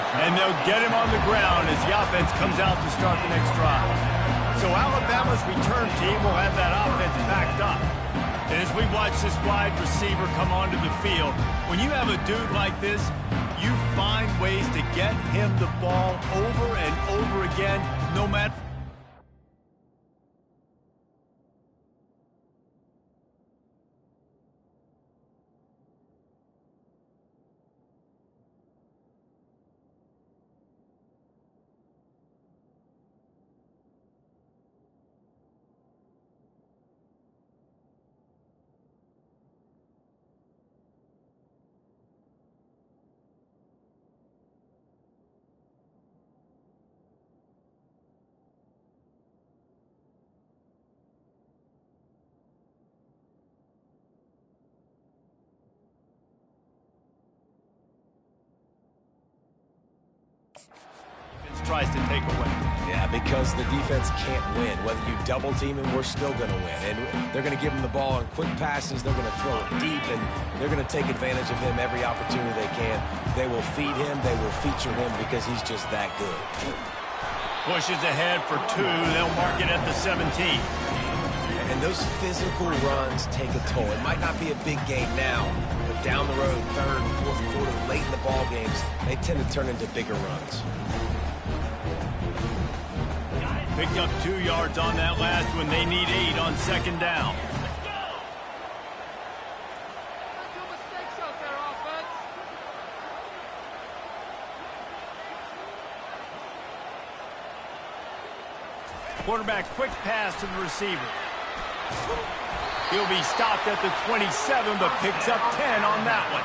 And they'll get him on the ground as the offense comes out to start the next drive. So Alabama's return team will have that offense backed up. And as we watch this wide receiver come onto the field, when you have a dude like this, you find ways to get him the ball over and over again, no matter... tries to take away. Yeah, because the defense can't win. Whether you double team him, we're still going to win. And they're going to give him the ball on quick passes. They're going to throw it deep, and they're going to take advantage of him every opportunity they can. They will feed him. They will feature him because he's just that good. Pushes ahead for 2. They'll mark it at the 17. And those physical runs take a toll. It might not be a big game now, but down the road, third, fourth quarter, late in the ball games, they tend to turn into bigger runs. Picked up 2 yards on that last one. They need 8 on second down. Quarterback quick pass to the receiver. He'll be stopped at the 27, but picks up 10 on that one.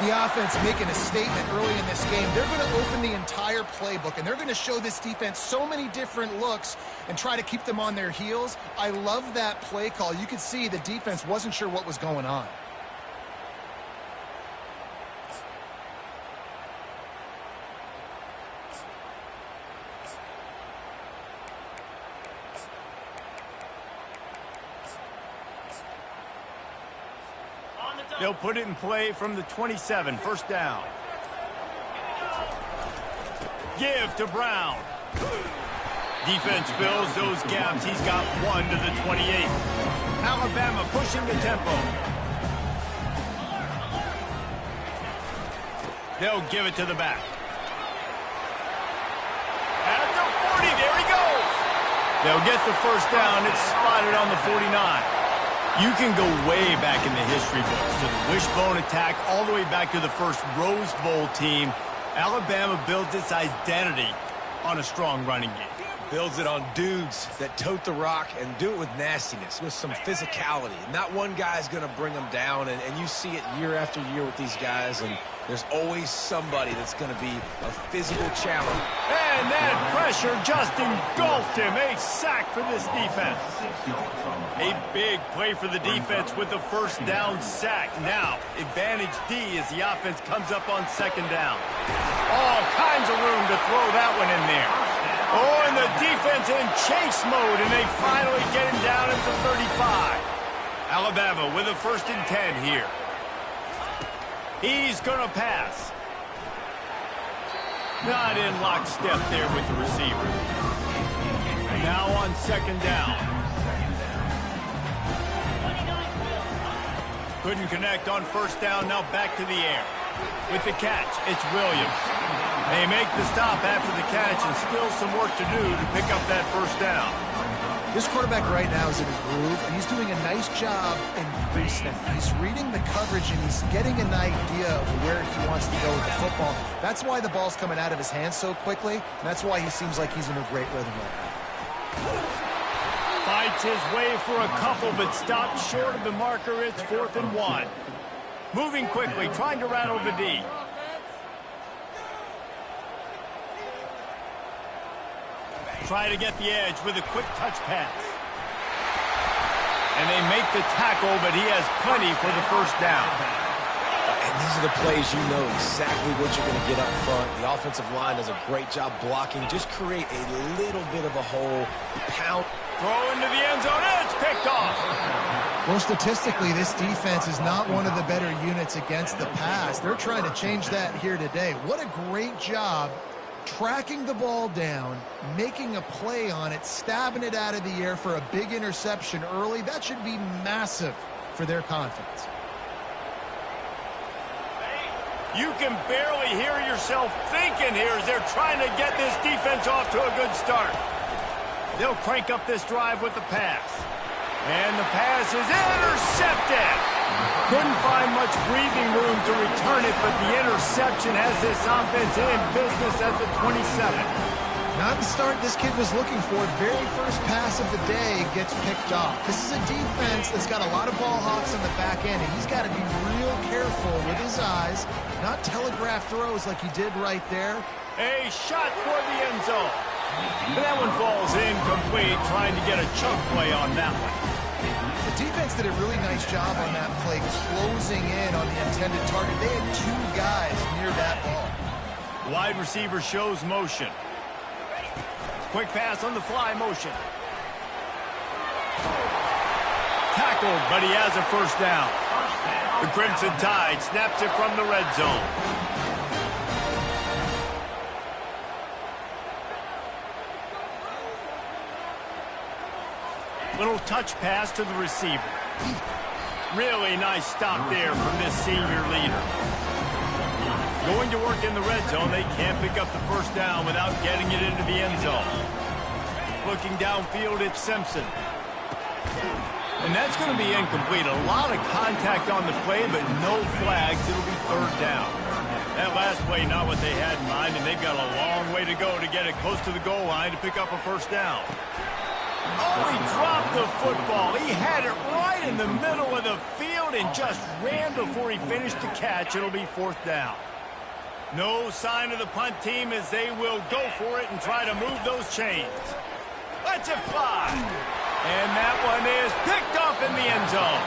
The offense making a statement early in this game. They're going to open the entire playbook, and they're going to show this defense so many different looks and try to keep them on their heels. I love that play call. You could see the defense wasn't sure what was going on. They'll put it in play from the 27, first down. Give to Brown. Defense fills those gaps. He's got 1 to the 28. Alabama pushing the tempo. They'll give it to the back. At the 40, there he goes. They'll get the first down. It's spotted on the 49. You can go way back in the history books to the wishbone attack all the way back to the first Rose Bowl team. Alabama builds its identity on a strong running game. Builds it on dudes that tote the rock and do it with nastiness, with some physicality. Not one guy's going to bring them down, and you see it year after year with these guys, and there's always somebody that's going to be a physical challenge. And that pressure just engulfed him. A sack for this defense. A big play for the defense with a first down sack. Now, advantage D as the offense comes up on second down. All kinds of room to throw that one in there. Oh, and the defense in chase mode, and they finally get him down at the 35. Alabama with a 1st and 10 here. He's going to pass. Not in lockstep there with the receiver. Now on second down. Couldn't connect on first down. Now back to the air. With the catch, it's Williams. They make the stop after the catch, and still some work to do to pick up that first down. This quarterback right now is in a groove, and he's doing a nice job in pre-snap. He's reading the coverage, and he's getting an idea of where he wants to go with the football. That's why the ball's coming out of his hands so quickly, and that's why he seems like he's in a great rhythm right now. Fights his way for a couple, but stopped short of the marker. It's 4th and 1. Moving quickly, trying to rattle the D. Try to get the edge with a quick touch pass. And they make the tackle, but he has plenty for the first down. And these are the plays you know exactly what you're going to get up front. The offensive line does a great job blocking. Just create a little bit of a hole. Pound. Throw into the end zone. It's picked off. Well, statistically, this defense is not one of the better units against the pass. They're trying to change that here today. What a great job tracking the ball down, making a play on it, stabbing it out of the air for a big interception early. That should be massive for their confidence. You can barely hear yourself thinking here as they're trying to get this defense off to a good start. They'll crank up this drive with the pass. And the pass is intercepted. Couldn't find much breathing room to return it, but the interception has this offense in business at the 27. Not the start this kid was looking for. Very first pass of the day gets picked off. This is a defense that's got a lot of ball hawks on the back end, and he's got to be real careful with his eyes, not telegraph throws like he did right there. A shot toward the end zone. But that one falls incomplete, trying to get a chunk play on that one. The defense did a really nice job on that play, closing in on the intended target. They had two guys near that ball. Wide receiver shows motion. Quick pass on the fly motion. Tackled, but he has a first down. The Crimson Tide snaps it from the red zone. Little touch pass to the receiver. Really nice stop there from this senior leader. Going to work in the red zone, they can't pick up the first down without getting it into the end zone. Looking downfield, it's Simpson. And that's going to be incomplete. A lot of contact on the play, but no flags. It'll be third down. That last play, not what they had in mind, and they've got a long way to go to get it close to the goal line to pick up a first down. Oh, he dropped the football. He had it right in the middle of the field and just ran before he finished the catch. It'll be fourth down. No sign of the punt team as they will go for it and try to move those chains. Let's it fly. And that one is picked off in the end zone.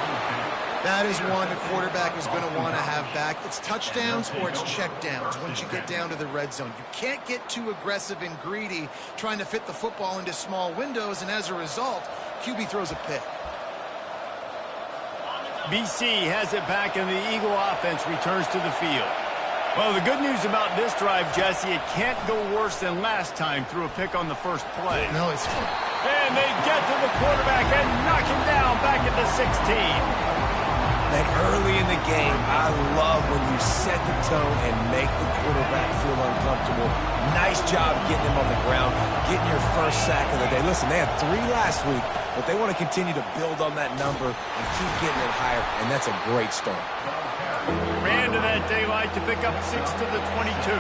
That is one the quarterback is going to want to have back. It's touchdowns or it's checkdowns once you get down to the red zone. You can't get too aggressive and greedy trying to fit the football into small windows, and as a result, QB throws a pick. BC has it back, and the Eagle offense returns to the field. Well, the good news about this drive, Jesse, it can't go worse than last time through a pick on the first play. No, it's fun. And they get to the quarterback and knock him down back at the 16. And early in the game, I love when you set the tone and make the quarterback feel uncomfortable. Nice job getting him on the ground, getting your first sack of the day. Listen, they had 3 last week, but they want to continue to build on that number and keep getting it higher, and that's a great start. Ran to that daylight to pick up 6 to the 22.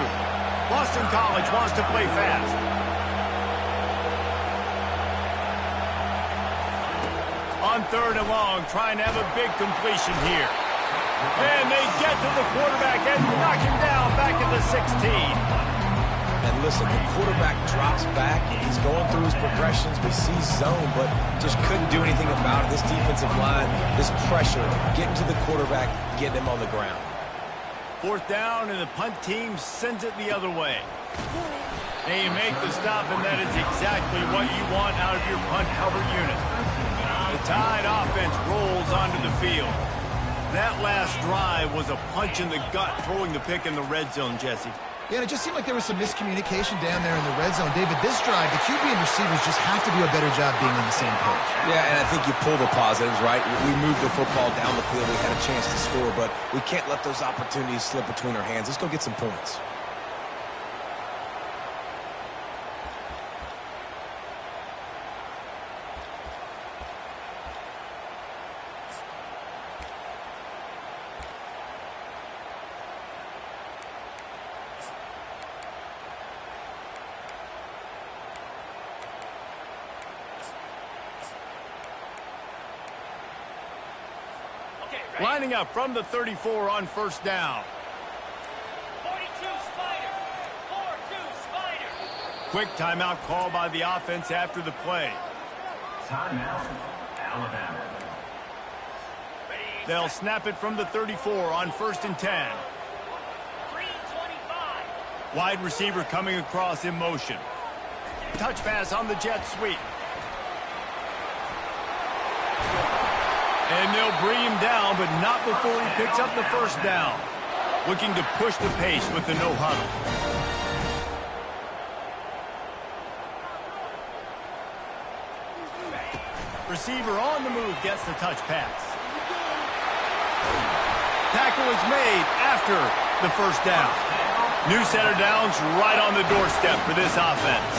Boston College wants to play fast. On third and long, trying to have a big completion here. And they get to the quarterback and knock him down back at the 16. And listen, the quarterback drops back, and he's going through his progressions. We see zone, but just couldn't do anything about it. This defensive line, this pressure, getting to the quarterback, getting him on the ground. Fourth down, and the punt team sends it the other way. They make the stop, and that is exactly what you want out of your punt cover unit. The Tide offense rolls onto the field. That last drive was a punch in the gut, throwing the pick in the red zone, Jesse. Yeah, and it just seemed like there was some miscommunication down there in the red zone. David, this drive, the QB and receivers just have to do a better job being on the same page. Yeah, and I think you pull the positives, right? We moved the football down the field. We had a chance to score, but we can't let those opportunities slip between our hands. Let's go get some points. Lining up from the 34 on first down. 42 Spider. 4-2 Spider. Quick timeout call by the offense after the play. Timeout, Alabama. They'll snap it from the 34 on first and 10. 325. Wide receiver coming across in motion. Touch pass on the jet sweep. And they'll bring him down, but not before he picks up the first down. Looking to push the pace with the no huddle. Receiver on the move gets the touch pass. Tackle is made after the first down. New center downs right on the doorstep for this offense.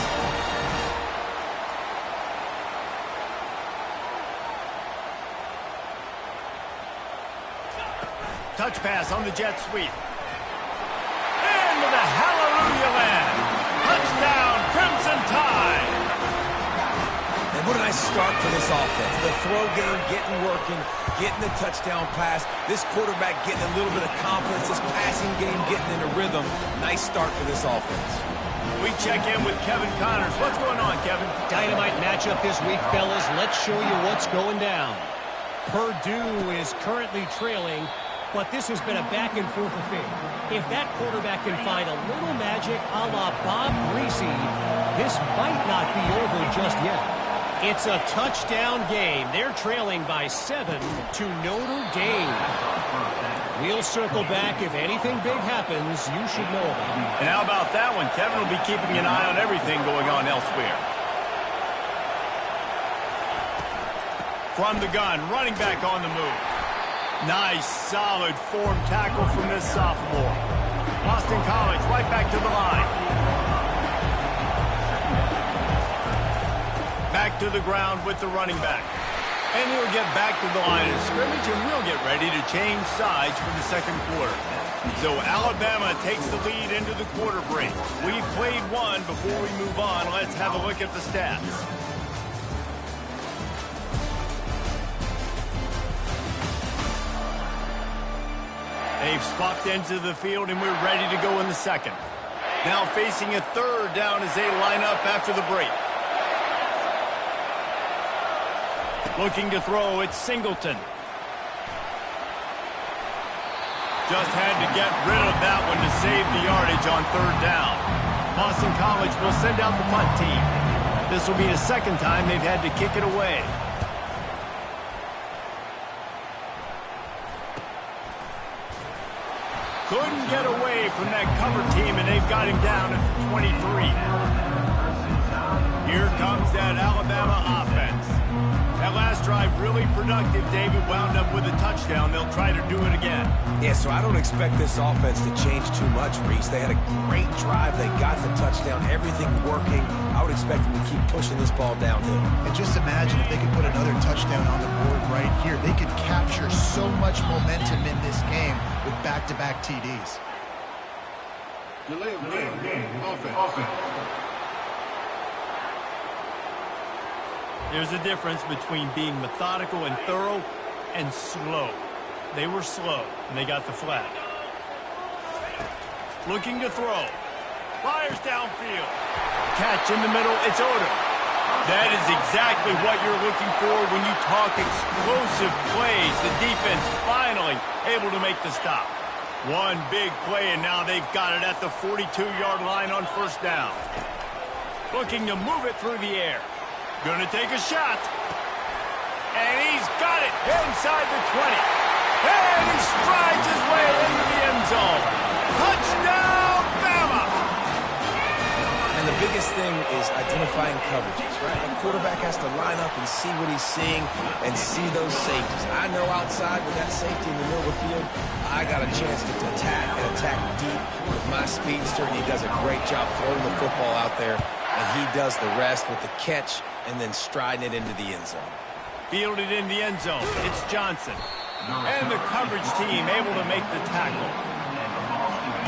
Touch pass on the jet sweep. Into the hallelujah land. Touchdown, Crimson Tide. And what a nice start for this offense. The throw game getting working, getting the touchdown pass. This quarterback getting a little bit of confidence. This passing game getting into rhythm. Nice start for this offense. We check in with Kevin Connors. What's going on, Kevin? Dynamite matchup this week, fellas. Let's show you what's going down. Purdue is currently trailing, but this has been a back-and-forth affair. If that quarterback can find a little magic a la Bob Greasy, this might not be over just yet. It's a touchdown game. They're trailing by 7 to Notre Dame. We'll circle back. If anything big happens, you should know about it. And how about that one? Kevin will be keeping an eye on everything going on elsewhere. From the gun, running back on the move. Nice, solid form tackle from this sophomore. Boston College right back to the line. Back to the ground with the running back. And he'll get back to the line of scrimmage, and we'll get ready to change sides for the second quarter. So Alabama takes the lead into the quarter break. We've played one. Before we move on, let's have a look at the stats. They've swapped into the field, and we're ready to go in the second. Now facing a third down as they line up after the break. Looking to throw, it's Singleton. Just had to get rid of that one to save the yardage on third down. Boston College will send out the punt team. This will be the second time they've had to kick it away. Couldn't get away from that cover team, and they've got him down at 23. Here comes that Alabama offense. That last drive really productive. David wound up with a touchdown. They'll try to do it again. Yeah, so I don't expect this offense to change too much, Reese. They had a great drive. They got the touchdown. Everything working. I would expect them to keep pushing this ball downhill. And just imagine if they could put another touchdown on the board right here. They could capture so much momentum in this game with back-to-back TDs. Offense. There's a difference between being methodical and thorough and slow. They were slow, and they got the flag. Looking to throw. Fires downfield. Catch in the middle. It's Odom. That is exactly what you're looking for when you talk explosive plays. The defense finally able to make the stop. One big play, and now they've got it at the 42-yard line on first down. Looking to move it through the air. Going to take a shot. And he's got it inside the 20. And he strides his way into the end zone. Touchdown, Bama! And the biggest thing is identifying coverages, right? A quarterback has to line up and see what he's seeing and see those safeties. I know outside with that safety in the middle of the field, I got a chance to attack and attack deep with my speedster, and he does a great job throwing the football out there, and he does the rest with the catch and then striding it into the end zone. Fielded in the end zone. It's Johnson. And the coverage team able to make the tackle.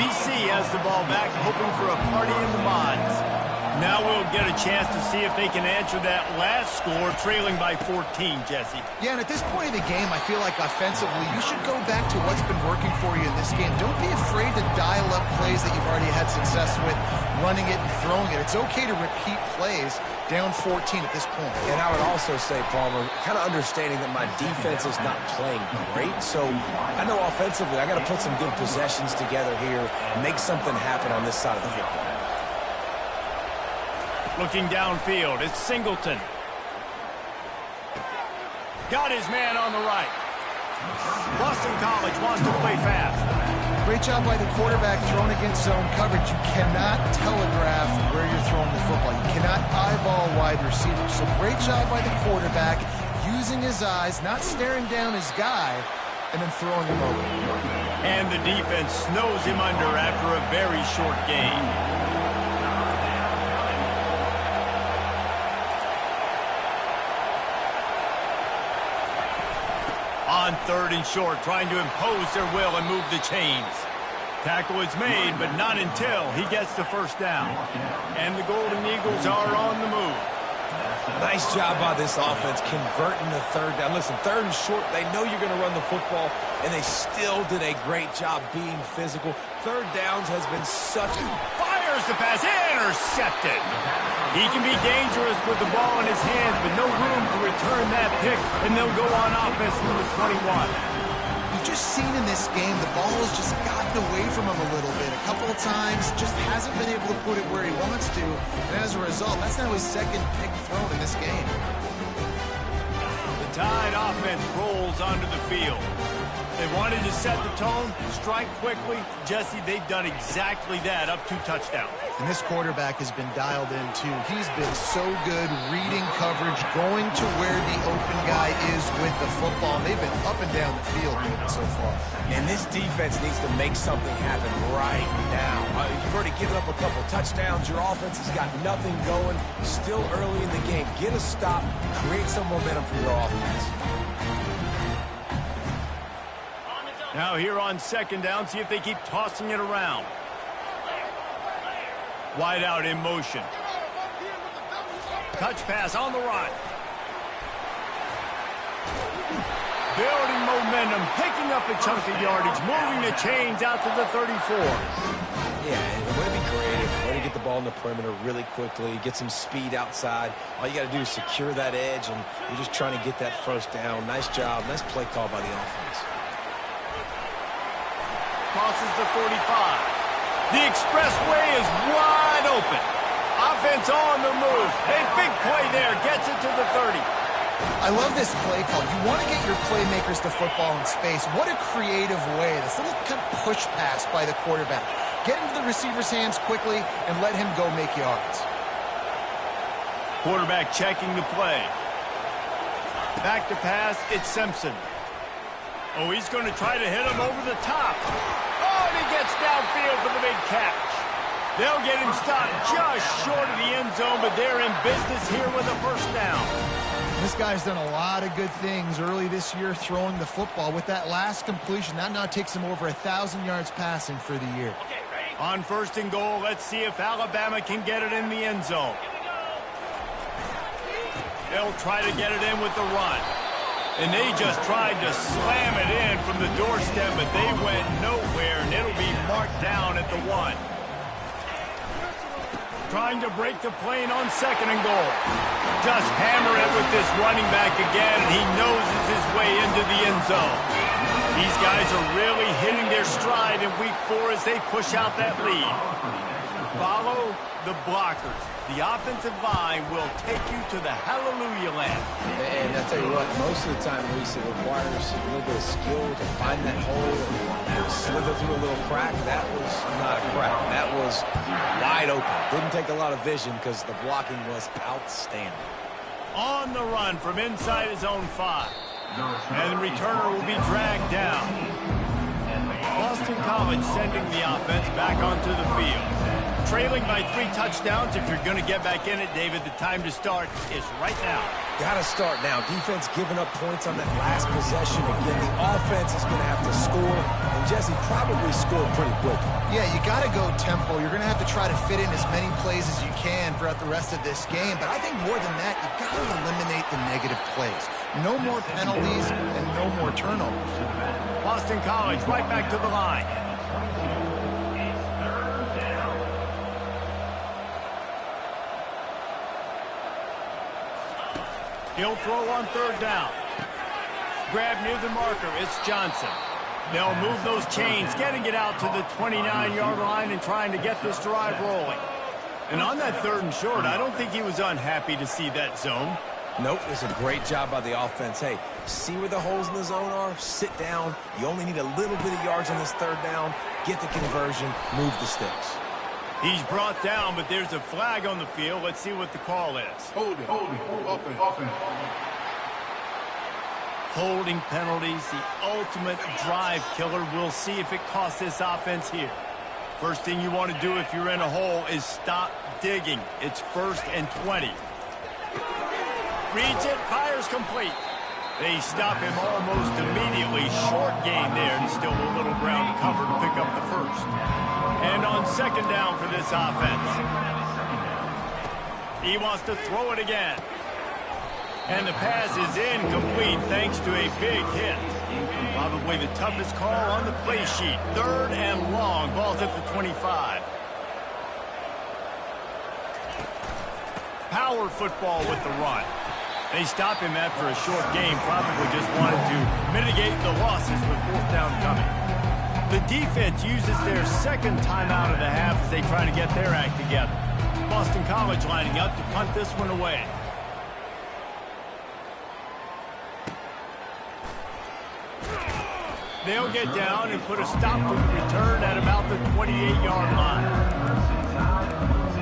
BC has the ball back, hoping for a party in the mods. Now we'll get a chance to see if they can answer that last score, trailing by 14, Jesse. Yeah, and at this point in the game, I feel like offensively, you should go back to what's been working for you in this game. Don't be afraid to dial up plays that you've already had success with, running it and throwing it. It's okay to repeat plays down 14 at this point. And I would also say, Palmer, kind of understanding that my defense is not playing great, so I know offensively I got to put some good possessions together here, make something happen on this side of the football. Looking downfield, it's Singleton. Got his man on the right. Boston College wants to play fast. Great job by the quarterback throwing against zone coverage. You cannot telegraph where you're throwing the football. You cannot eyeball wide receivers. So great job by the quarterback using his eyes, not staring down his guy, and then throwing him over. And the defense snows him under after a very short gain. On 3rd and short, trying to impose their will and move the chains. Tackle is made, but not until he gets the first down. And the Golden Eagles are on the move. Nice job by this offense converting the 3rd down. Listen, 3rd and short, they know you're going to run the football, and they still did a great job being physical. 3rd downs has been such a... Fires the pass, intercepted. He can be dangerous with the ball in his hands, but no room to return that pick, and they'll go on offense from the 21. You've just seen in this game, the ball has just gotten away from him a little bit. A couple of times, just hasn't been able to put it where he wants to, and as a result, that's now his 2nd pick thrown in this game. The Tide offense rolls onto the field. They wanted to set the tone, strike quickly. Jesse, they've done exactly that, up 2 touchdowns. And this quarterback has been dialed in, too. He's been so good reading coverage, going to where the open guy is with the football. And they've been up and down the field so far. And this defense needs to make something happen right now. You've already given up a couple touchdowns. Your offense has got nothing going. Still early in the game. Get a stop. Create some momentum for your offense. Now here on 2nd down, see if they keep tossing it around. Wide out in motion. Touch pass on the right. Building momentum, picking up a chunk of yardage, moving the chains out to the 34. Yeah, and way to be creative, way to get the ball in the perimeter really quickly, get some speed outside. All you got to do is secure that edge, and you're just trying to get that 1st down. Nice job, nice play call by the offense. Crosses the 45. The expressway is wide open. Offense on the move. A big play there. Gets it to the 30. I love this play call. You want to get your playmakers to football in space. What a creative way. This little kind of push pass by the quarterback. Get into the receiver's hands quickly and let him go make yards. Quarterback checking the play. Back to pass. It's Simpson. Oh, he's going to try to hit him over the top. Oh, and he gets downfield for the big catch. They'll get him stopped just short of the end zone, but they're in business here with a 1st down. This guy's done a lot of good things early this year throwing the football. With that last completion, that now takes him over 1,000 yards passing for the year. On 1st and goal, let's see if Alabama can get it in the end zone. They'll try to get it in with the run. And they just tried to slam it in from the doorstep, but they went nowhere, and it'll be marked down at the 1. Trying to break the plane on 2nd and goal. Just hammer it with this running back again, and he noses his way into the end zone. These guys are really hitting their stride in week 4 as they push out that lead. Follow the blockers. The offensive line will take you to the hallelujah land. And I tell you what, most of the time, Reese, it requires a little bit of skill to find that hole and slither through a little crack. That was not a crack. That was wide open. Didn't take a lot of vision because the blocking was outstanding. On the run from inside his own 5. And the returner will be dragged down. Boston College sending the offense back onto the field. Trailing by 3 touchdowns. If you're going to get back in it, David, the time to start is right now. Got to start now. Defense giving up points on that last possession. Again, the offense is going to have to score. And Jesse probably scored pretty quick. Yeah, you got to go tempo. You're going to have to try to fit in as many plays as you can throughout the rest of this game. But I think more than that, you got to eliminate the negative plays. No more penalties and no more turnovers. Boston College right back to the line. He'll throw on 3rd down. Grab near the marker. It's Johnson. They'll move those chains, getting it out to the 29-yard line and trying to get this drive rolling. And on that 3rd and short, I don't think he was unhappy to see that zone. Nope, it's a great job by the offense. Hey, see where the holes in the zone are, sit down. You only need a little bit of yards on this third down. Get the conversion, move the sticks. He's brought down, but there's a flag on the field. Let's see what the call is. Holding. Offense. Holding penalties, the ultimate drive killer. We'll see if it costs this offense here. First thing you want to do if you're in a hole is stop digging. It's 1st and 20. Reads it, fires complete. They stop him almost immediately. Short gain there, and still a little ground to cover to pick up the first. And on 2nd down for this offense. He wants to throw it again. And the pass is incomplete thanks to a big hit. Probably the toughest call on the play sheet. 3rd and long. Ball's at the 25. Power football with the run. They stop him after a short game. Probably just wanted to mitigate the losses with 4th down coming. The defense uses their 2nd timeout of the half as they try to get their act together. Boston College lining up to punt this one away. They'll get down and put a stop to the return at about the 28-yard line.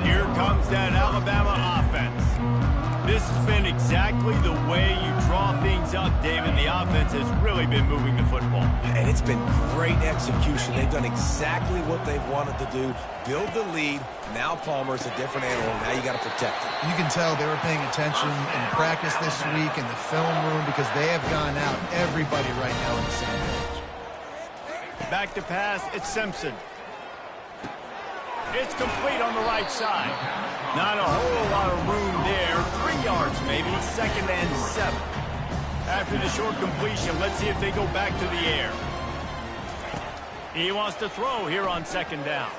Here comes that Alabama offense. This has been exactly the way you draw things up, David. The offense has really been moving the football. And it's been great execution. They've done exactly what they've wanted to do. Build the lead. Now Palmer's a different animal. Now you got to protect him. You can tell they were paying attention in practice this week in the film room because they have gone out, everybody right now on the same page. Back to pass, it's Simpson. It's complete on the right side. Not a whole lot of room there. 3 yards maybe, 2nd and 7. After the short completion, let's see if they go back to the air. He wants to throw here on 2nd down.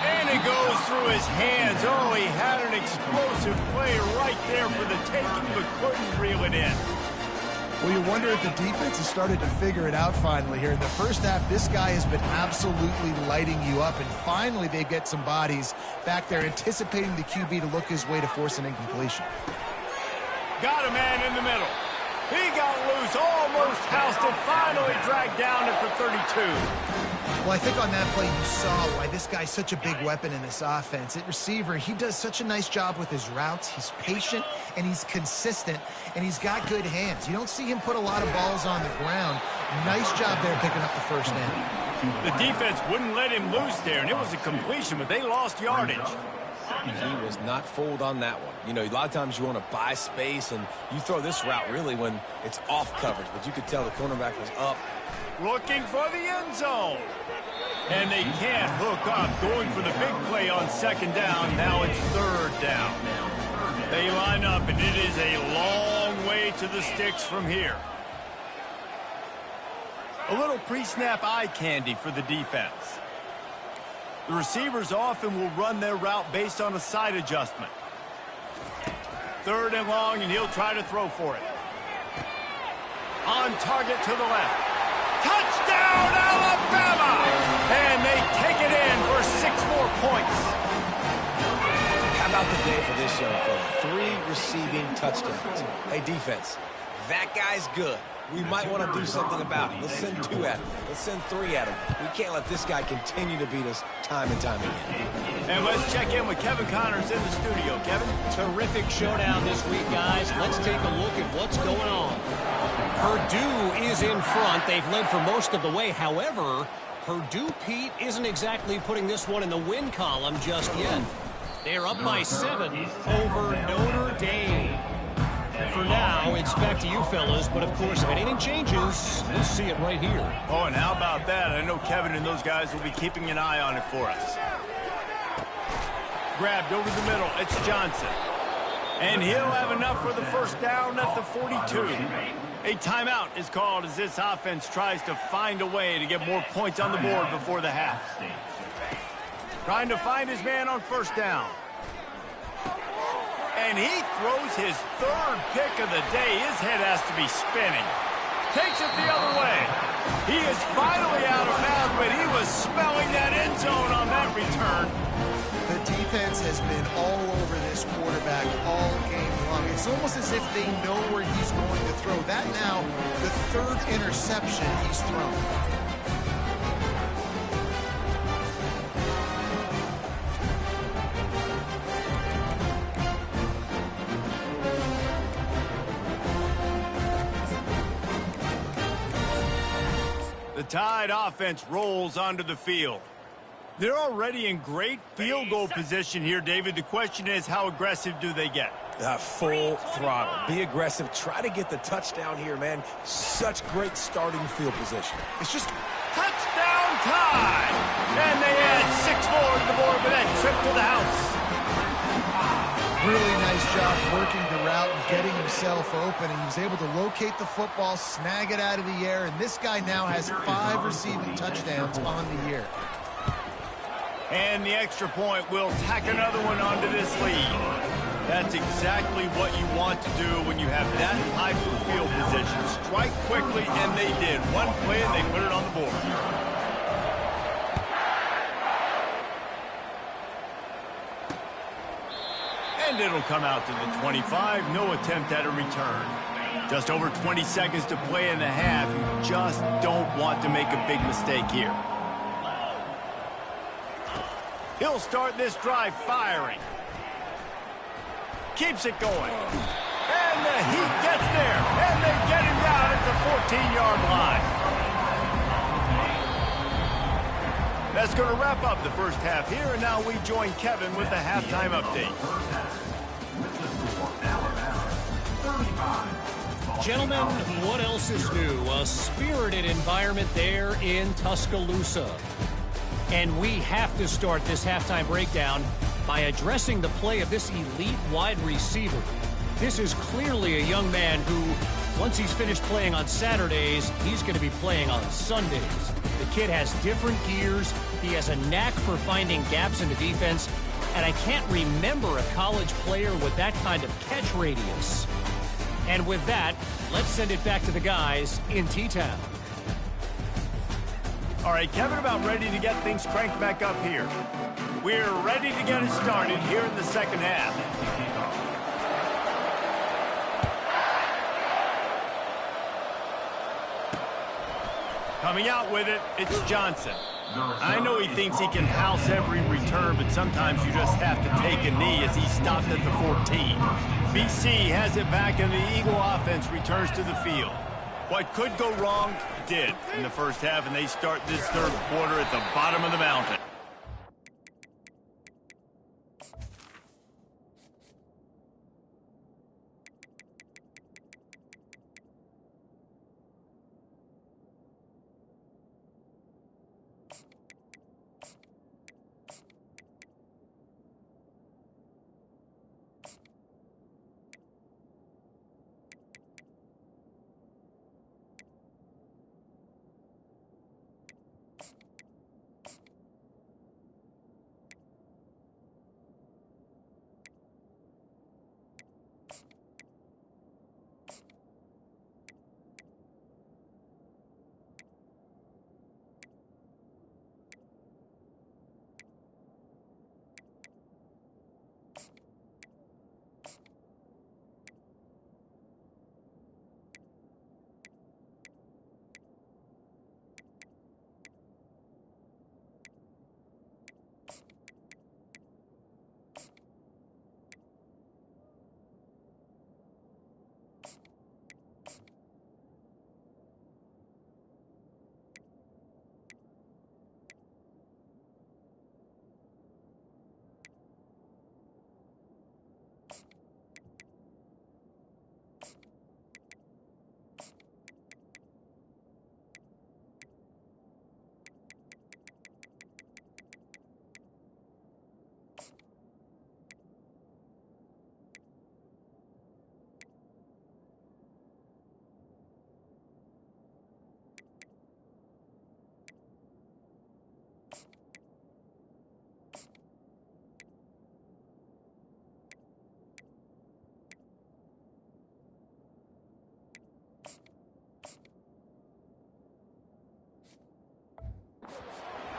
And it goes through his hands. Oh, he had an explosive play right there for the taking, but couldn't reel it in. Well, you wonder if the defense has started to figure it out finally here. In the first half, this guy has been absolutely lighting you up, and finally they get some bodies back there anticipating the QB to look his way to force an incompletion. Got a man in the middle. He got loose, almost housed it, finally dragged down at the 32. Well, I think on that play you saw why this guy's such a big weapon in this offense. At receiver, he does such a nice job with his routes. He's patient, and he's consistent, and he's got good hands. You don't see him put a lot of balls on the ground. Nice job there picking up the first down. The defense wouldn't let him loose there, and it was a completion, but they lost yardage. He was not fooled on that one. You know, a lot of times you want to buy space, and you throw this route really when it's off coverage, but you could tell the cornerback was up. Looking for the end zone. And they can't hook up. Going for the big play on 2nd down. Now it's 3rd down. They line up, and it is a long way to the sticks from here. A little pre-snap eye candy for the defense. The receivers often will run their route based on a side adjustment. 3rd and long, and he'll try to throw for it. On target to the left. Touchdown, Alabama! And they take it in for 6 more points. How about the day for this young fella? 3 receiving touchdowns. Hey, defense, that guy's good. We might want to do something about it. Let's send 2 at him. Let's send 3 at him. We can't let this guy continue to beat us time and time again. And let's check in with Kevin Connors in the studio. Kevin? Terrific showdown this week, guys. Let's take a look at what's going on. Purdue is in front. They've led for most of the way. However, Purdue, Pete, isn't exactly putting this one in the win column just yet. They're up by 7 over Notre Dame. For now, it's back to you fellas, but of course, if anything changes, we'll see it right here. Oh, and how about that? I know Kevin and those guys will be keeping an eye on it for us. Grabbed over the middle, it's Johnson. And he'll have enough for the first down at the 42. A timeout is called as this offense tries to find a way to get more points on the board before the half. Trying to find his man on 1st down. And he throws his 3rd pick of the day. His head has to be spinning. Takes it the other way. He is finally out of bounds, but he was smelling that end zone on that return. The defense has been all over this quarterback all game long. It It's almost as if they know where he's going to throw. That now, the third interception he's thrown. The Tide offense rolls onto the field. They're already in great field goal position here, David. The question is, how aggressive do they get? Full throttle. Be aggressive. Try to get the touchdown here, man. Such great starting field position. It's just Touchdown Tide! And they add 6 more to the board with that trip to the house. really nice job working the route and getting himself open. And he was able to locate the football, snag it out of the air, and this guy now has 5 receiving touchdowns on the year. And the extra point will tack another one onto this lead. That's exactly what you want to do when you have that type of field position. Strike quickly, and they did. One play, and they put it on the board. And it'll come out to the 25. No attempt at a return. Just over 20 seconds to play in the half. You just don't want to make a big mistake here. He'll start this drive firing. Keeps it going. And the Heat gets there. And they get him down at the 14-yard line. That's going to wrap up the first half here. And now we join Kevin with the halftime update. Gentlemen, what else is new? A spirited environment there in Tuscaloosa. And we have to start this halftime breakdown by addressing the play of this elite wide receiver. This is clearly a young man who, once he's finished playing on Saturdays, he's going to be playing on Sundays. The kid has different gears. He has a knack for finding gaps in the defense. And I can't remember a college player with that kind of catch radius. And with that, let's send it back to the guys in T-Town. All right, Kevin, about ready to get things cranked back up here. We're ready to get it started here in the second half. Coming out with it, it's Johnson. I know he thinks he can house every return, but sometimes you just have to take a knee as he stopped at the 14. BC has it back, and the Eagle offense returns to the field. What could go wrong did in the first half, and they start this third quarter at the bottom of the mountain.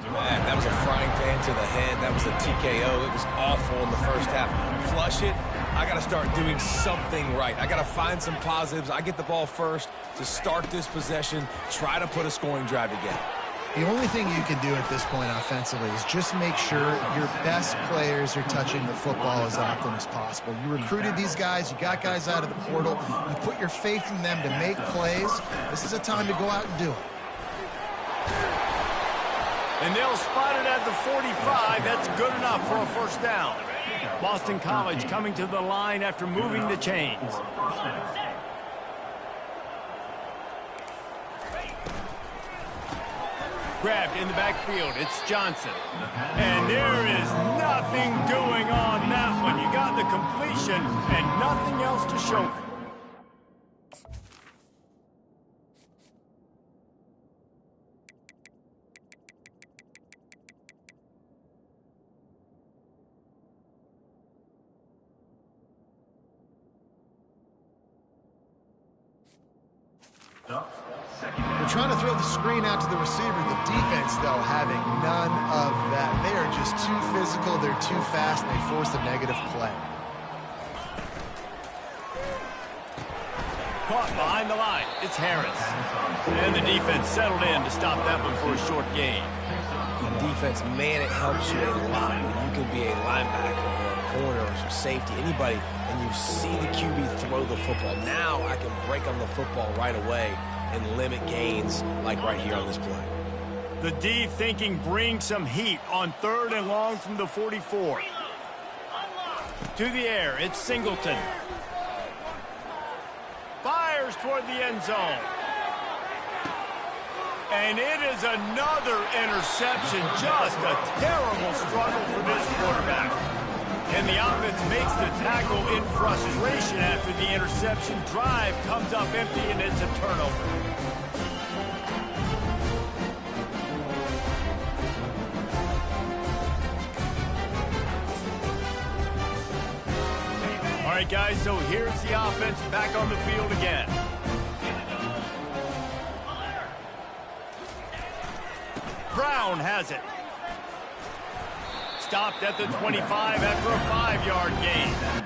Man, that was a frying pan to the head. That was a TKO. It was awful in the first half. Flush it, I got to start doing something right. I got to find some positives. I get the ball first to start this possession, try to put a scoring drive together. The only thing you can do at this point offensively is just make sure your best players are touching the football as often as possible. You recruited these guys. You got guys out of the portal. You put your faith in them to make plays. This is a time to go out and do it. And they'll spot it at the 45. That's good enough for a first down. Boston College coming to the line after moving the chains. Grabbed in the backfield. It's Johnson. And there is nothing doing on that one. You got the completion and nothing else to show for it. They're trying to throw the screen out to the receiver. The defense, though, having none of that. They are just too physical. They're too fast, and they force a negative play. Caught behind the line. It's Harris. And the defense settled in to stop that one for a short gain. The defense, man, it helps you a lot when you can be a linebacker or a corner or some safety, anybody, and you see the QB throw the football. Now I can break on the football right away and limit gains like right here on this play. The D thinking bring some heat on 3rd and long from the 44. To the air, it's Singleton. Fires toward the end zone. And it is another interception. Just a terrible struggle for this quarterback. And the offense makes the tackle in frustration after the interception. Drive comes up empty, and it's a turnover. All right, guys, so here's the offense back on the field again. Brown has it. Stopped at the 25 after a 5-yard gain.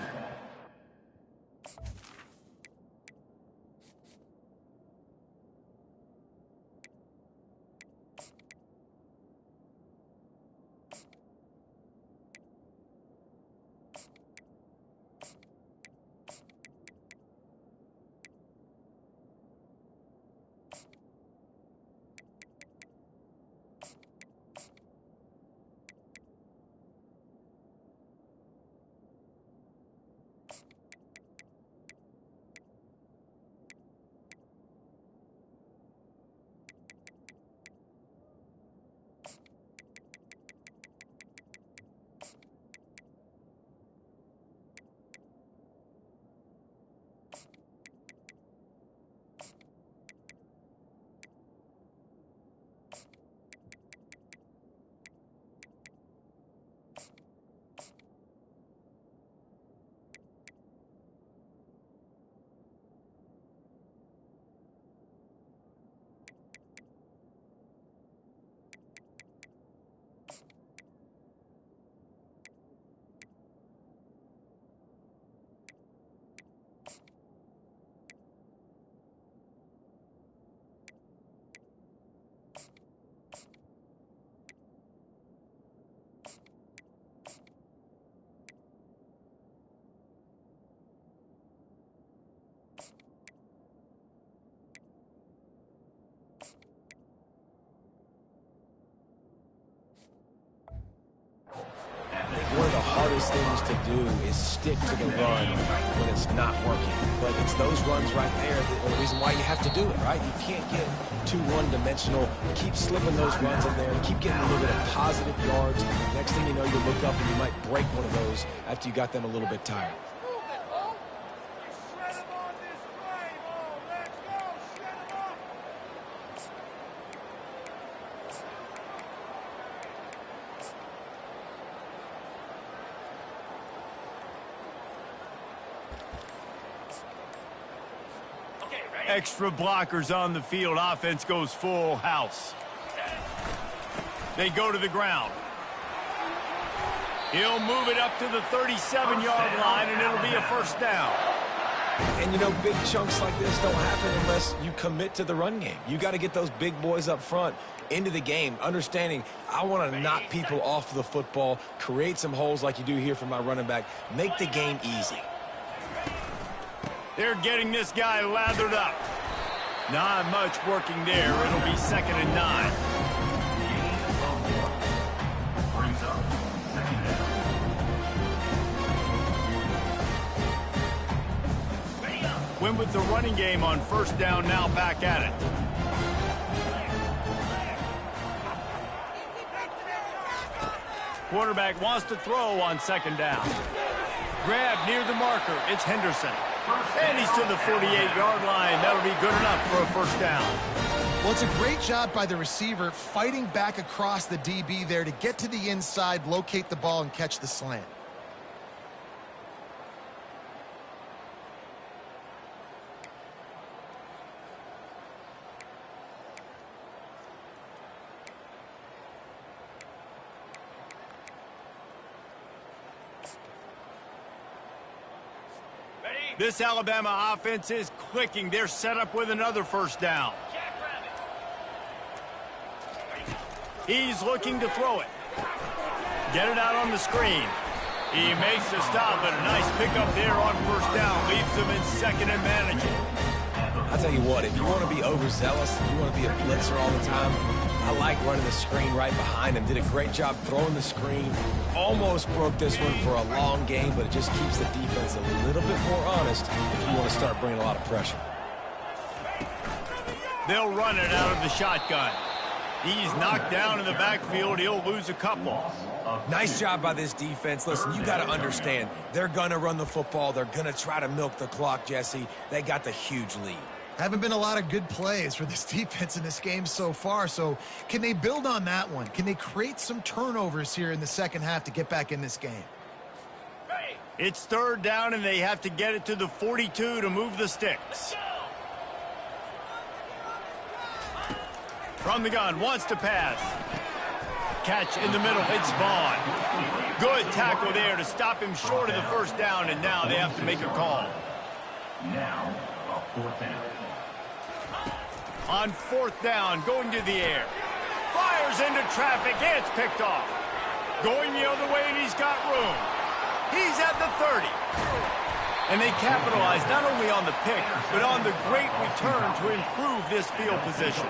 One of the hardest things to do is stick to the run when it's not working. But it's those runs right there that are the reason why you have to do it, right? You can't get too one-dimensional. Keep slipping those runs in there. Keep getting a little bit of positive yards. Next thing you know, you look up and you might break one of those after you got them a little bit tired. Extra blockers on the field. Offense goes full house. They go to the ground. He'll move it up to the 37-yard line, and it'll be a first down. And, you know, big chunks like this don't happen unless you commit to the run game. You got to get those big boys up front into the game, understanding I want to knock people off the football, create some holes like you do here for my running back, make the game easy. They're getting this guy lathered up. Not much working there. It'll be 2nd and 9. Win with the running game on first down, now back at it. Quarterback wants to throw on 2nd down. Grab near the marker. It's Henderson. And he's to the 48-yard line. That'll be good enough for a first down. Well, it's a great job by the receiver fighting back across the DB there to get to the inside, locate the ball, and catch the slant. This Alabama offense is clicking. They're set up with another first down. He's looking to throw it. Get it out on the screen. He makes the stop, but a nice pickup there on first down. Leaves them in 2nd and managing. I'll tell you what, if you want to be overzealous, you want to be a blitzer all the time, I like running the screen right behind him. Did a great job throwing the screen. Almost broke this one for a long game, but it just keeps the defense a little bit more honest if you want to start bringing a lot of pressure. They'll run it out of the shotgun. He's knocked down in the backfield. He'll lose a couple. Nice job by this defense. Listen, you got to understand, they're going to run the football. They're going to try to milk the clock, Jesse. They got the huge lead. Haven't been a lot of good plays for this defense in this game so far, so can they build on that one? Can they create some turnovers here in the second half to get back in this game? It's 3rd down, and they have to get it to the 42 to move the sticks. From the gun, wants to pass. Catch in the middle, it's Vaughn. Good tackle there to stop him short of the first down, and now they have to make a call. Now, a 4th down. On 4th down, going to the air. Fires into traffic, it's picked off. Going the other way, and he's got room. He's at the 30. And they capitalize not only on the pick, but on the great return to improve this field position.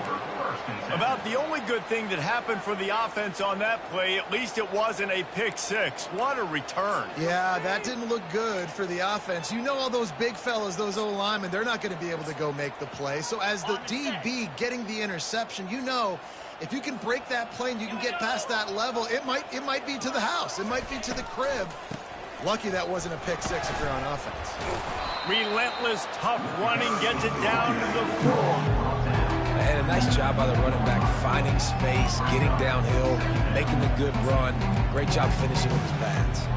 About the only good thing that happened for the offense on that play, at least it wasn't a pick six. What a return. Yeah, that didn't look good for the offense. You know all those big fellas, those O-linemen, they're not going to be able to go make the play. So as the DB getting the interception, you know if you can break that play and you can get past that level, it might be to the house. It might be to the crib. Lucky that wasn't a pick six if you're on offense. Relentless, tough running gets it down to the 4. And a nice job by the running back, finding space, getting downhill, making a good run. Great job finishing with his pads.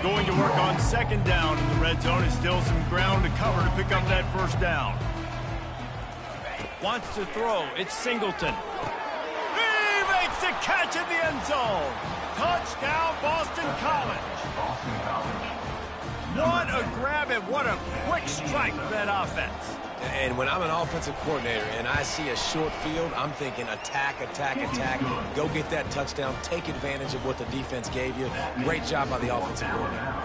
Going to work on 2nd down in the red zone. Is still some ground to cover to pick up that first down. Wants to throw. It's Singleton. He makes the catch in the end zone. Touchdown, Boston College. Boston College. What a grab and what a quick strike for that offense. And when I'm an offensive coordinator and I see a short field, I'm thinking attack, attack, attack. Go get that touchdown. Take advantage of what the defense gave you. Great job by the offensive coordinator.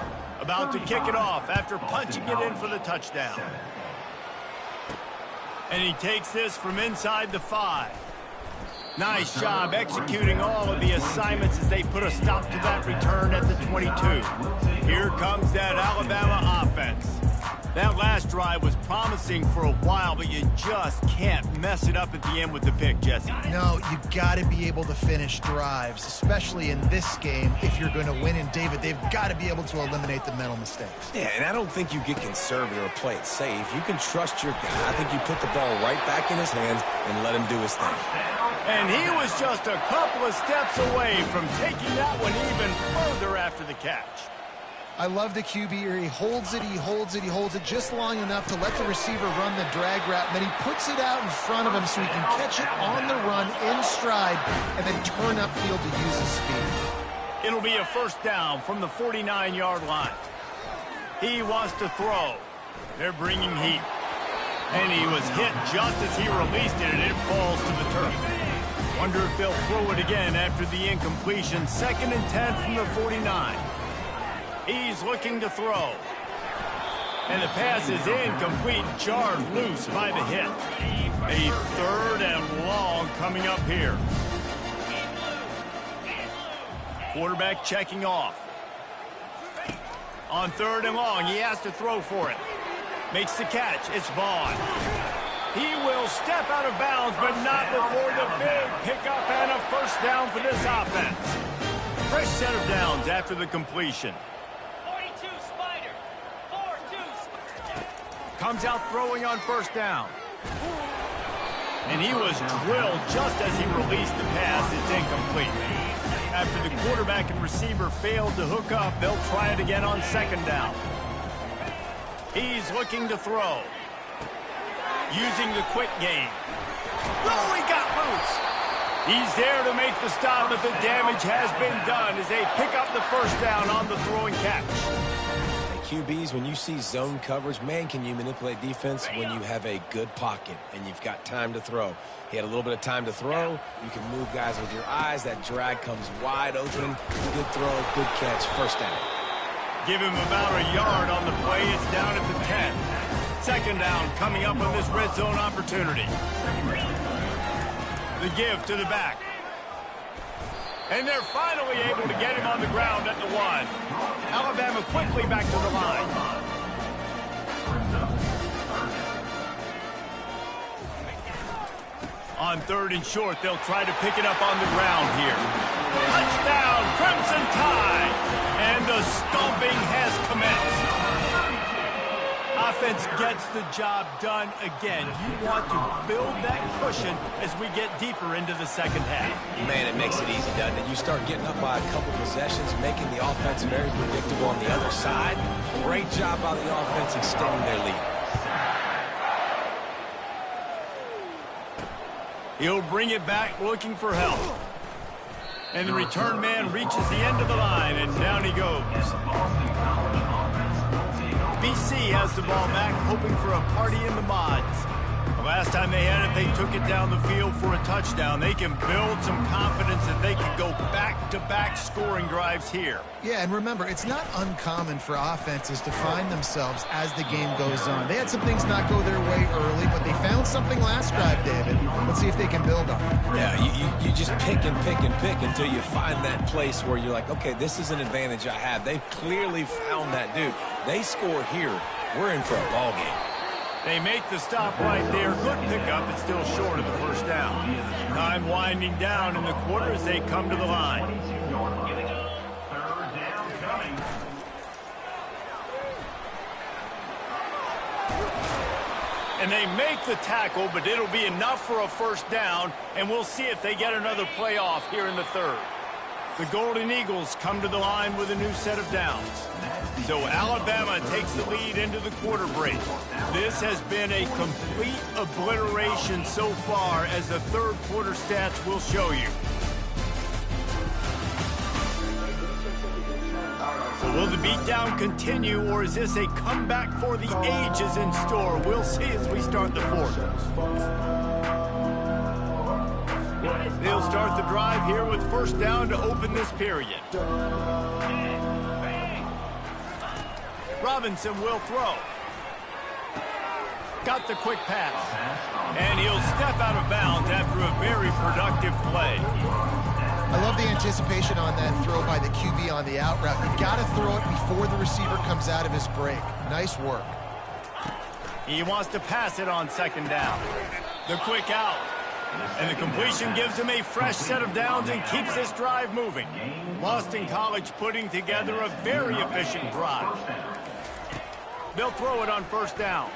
About to kick it off after punching it in for the touchdown. And he takes this from inside the 5. Nice job executing all of the assignments as they put a stop to that return at the 22. Here comes that Alabama offense. That last drive was promising for a while, but you just can't mess it up at the end with the pick, Jesse. No, you got to be able to finish drives, especially in this game if you're going to win. And, David, they've got to be able to eliminate the mental mistakes. Yeah, and I don't think you get conservative or play it safe. You can trust your guy. I think you put the ball right back in his hands and let him do his thing. And he was just a couple of steps away from taking that one even further after the catch. I love the QB here. He holds it, he holds it, he holds it just long enough to let the receiver run the drag route, and then he puts it out in front of him so he can catch it on the run in stride and then turn upfield to use his speed. It'll be a first down from the 49-yard line. He wants to throw. They're bringing heat. And he was hit just as he released it, and it falls to the turf. Wonder if they'll throw it again after the incompletion. 2nd and 10 from the 49. He's looking to throw. And the pass is incomplete, jarred loose by the hit. A 3rd and long coming up here. Quarterback checking off. On 3rd and long, he has to throw for it. Makes the catch. It's Vaughn. He will step out of bounds, but not before the big pickup and a first down for this offense. Fresh set of downs after the completion. 42 Spider. 4-2 Spider. Comes out throwing on first down. And he was drilled just as he released the pass. It's incomplete. After the quarterback and receiver failed to hook up, they'll try it again on 2nd down. He's looking to throw. Using the quick game. Oh, he got loose. He's there to make the stop, but the damage has been done as they pick up the first down on the throw and catch. QBs, when you see zone coverage, man, can you manipulate defense when you have a good pocket and you've got time to throw. He had a little bit of time to throw. You can move guys with your eyes. That drag comes wide open. Good throw, good catch, first down. Give him about a yard on the play. It's down at the 10. 2nd down coming up on this red zone opportunity. The give to the back. And they're finally able to get him on the ground at the 1. Alabama quickly back to the line. On 3rd and short, they'll try to pick it up on the ground here. Touchdown, Crimson Tide! And the stomping has commenced. Offense gets the job done again. You want to build that cushion as we get deeper into the 2nd half. Man, it makes it easy, doesn't it? You start getting up by a couple possessions, making the offense very predictable on the other side. Great job by the offense extending their lead. He'll bring it back looking for help. And the return man reaches the end of the line, and down he goes. BC has the ball back, hoping for a party in the mods. The last time they had it, they took it down the field for a touchdown. They can build some confidence that they can go back-to-back scoring drives here. Yeah, and remember, it's not uncommon for offenses to find themselves as the game goes on. They had some things not go their way early, but they found something last drive, David. Let's see if they can build on it. Yeah, you just pick and pick and pick until you find that place where you're like, okay, this is an advantage I have. They've clearly found that dude. They score here, we're in for a ball game. They make the stop right there. Good pickup, but still short of the first down. Time winding down in the quarter as they come to the line. 3rd down coming. And they make the tackle, but it'll be enough for a first down, and we'll see if they get another play off here in the 3rd. The Golden Eagles come to the line with a new set of downs. So Alabama takes the lead into the quarter break. This has been a complete obliteration so far, as the 3rd quarter stats will show you. So will the beatdown continue, or is this a comeback for the ages in store? We'll see as we start the 4th. They'll start the drive here with first down to open this period. Robinson will throw. Got the quick pass. And he'll step out of bounds after a very productive play. I love the anticipation on that throw by the QB on the out route. You got to throw it before the receiver comes out of his break. Nice work. He wants to pass it on 2nd down. The quick out. And the completion gives him a fresh set of downs and keeps this drive moving. Boston College putting together a very efficient drive. They'll throw it on first down.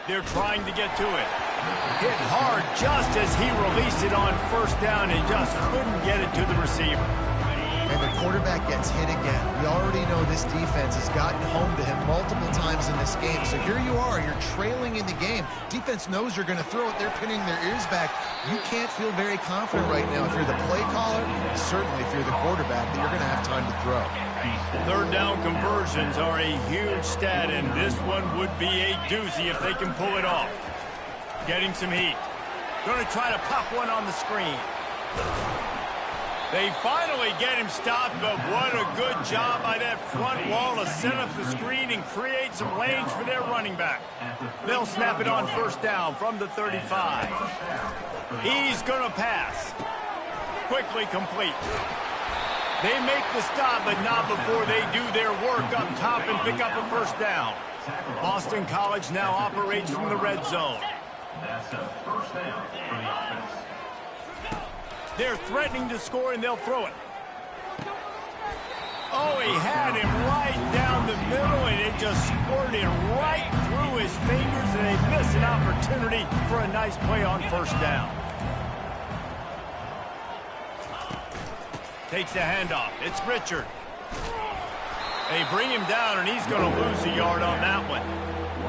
They're trying to get to it. Hit hard just as he released it on first down and just couldn't get it to the receiver. And the quarterback gets hit again. We already know this defense has gotten home to him multiple times in this game. So here you are, you're trailing in the game. Defense knows you're going to throw it. They're pinning their ears back. You can't feel very confident right now if you're the play caller, certainly if you're the quarterback, that you're going to have time to throw. Third down conversions are a huge stat, and this one would be a doozy if they can pull it off. Getting some heat. Going to try to pop one on the screen. They finally get him stopped, but what a good job by that front wall to set up the screen and create some lanes for their running back. They'll snap it on first down from the 35. He's going to pass. Quickly complete. They make the stop, but not before they do their work up top and pick up a first down. Boston College now operates from the red zone. That's a first down for the offense. They're threatening to score, and they'll throw it. Oh, he had him right down the middle, and it just squirted right through his fingers, and they miss an opportunity for a nice play on first down. Takes the handoff. It's Richard. They bring him down, and he's going to lose a yard on that one.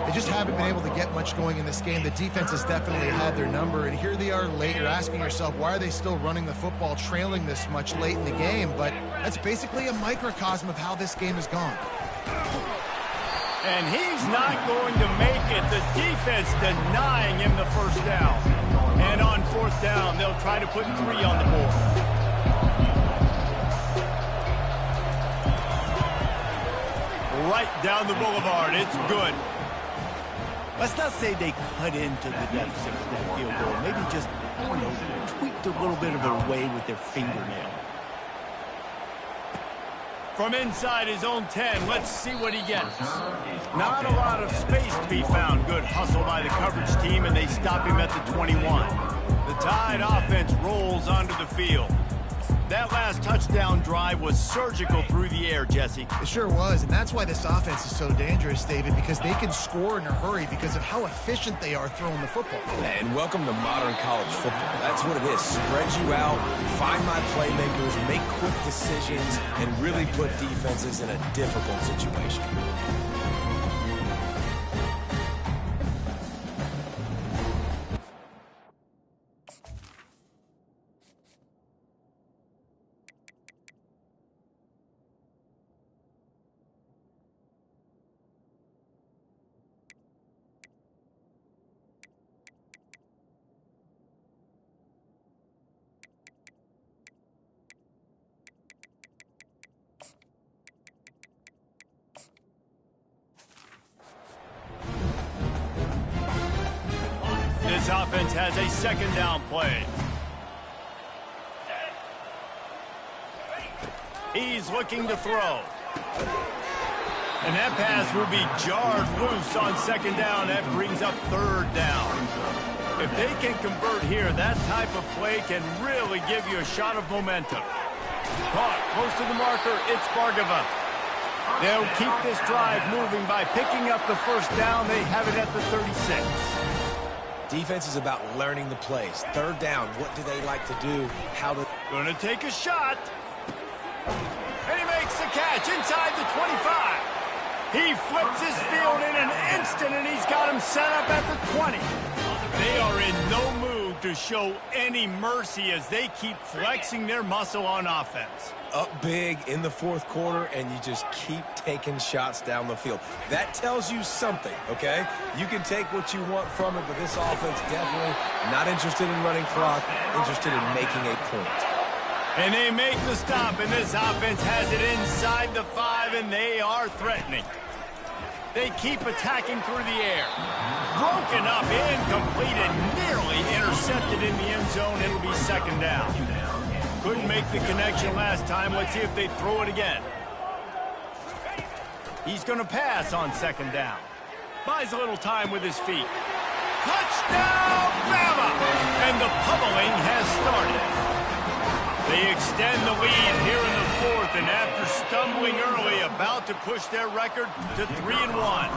They just haven't been able to get much going in this game. The defense has definitely had their number, and here they are late. You're asking yourself, why are they still running the football, trailing this much late in the game? But that's basically a microcosm of how this game has gone. And he's not going to make it. The defense denying him the first down. And on fourth down, they'll try to put 3 on the board. Right down the boulevard. It's good. Let's not say they cut into the deficit with that field goal. Maybe just, tweaked a little bit of it away with their fingernail. From inside his own 10, let's see what he gets. Not a lot of space to be found. Good hustle by the coverage team, and they stop him at the 21. The Tide offense rolls onto the field. That last touchdown drive was surgical through the air, Jesse. It sure was, and that's why this offense is so dangerous, David, because they can score in a hurry because of how efficient they are throwing the football. And welcome to modern college football. That's what it is. Spread you out, find my playmakers, make quick decisions, and really put defenses in a difficult situation. This offense has a second down play. He's looking to throw. And that pass will be jarred loose on second down. That brings up third down. If they can convert here, that type of play can really give you a shot of momentum. Caught close to the marker, it's Bargava. They'll keep this drive moving by picking up the first down. They have it at the 36. Defense is about learning the plays. Third down, what do they like to do? How to... Gonna take a shot. And he makes the catch inside the 25. He flips his field in an instant, and he's got him set up at the 20. They are in no mood to show any mercy as they keep flexing their muscle on offense. Up big in the fourth quarter, and you just keep taking shots down the field. That tells you something, okay? You can take what you want from it, but this offense definitely not interested in running clock, interested in making a point. And they make the stop, and this offense has it inside the 5, and they are threatening. They keep attacking through the air. Broken up, incomplete, and nearly intercepted in the end zone. It'll be second down. Couldn't make the connection last time. Let's see if they throw it again. He's going to pass on second down. Buys a little time with his feet. Touchdown, Bama! And the pummeling has started. They extend the lead here in the fourth, and after stumbling early, about to push their record to 3-1.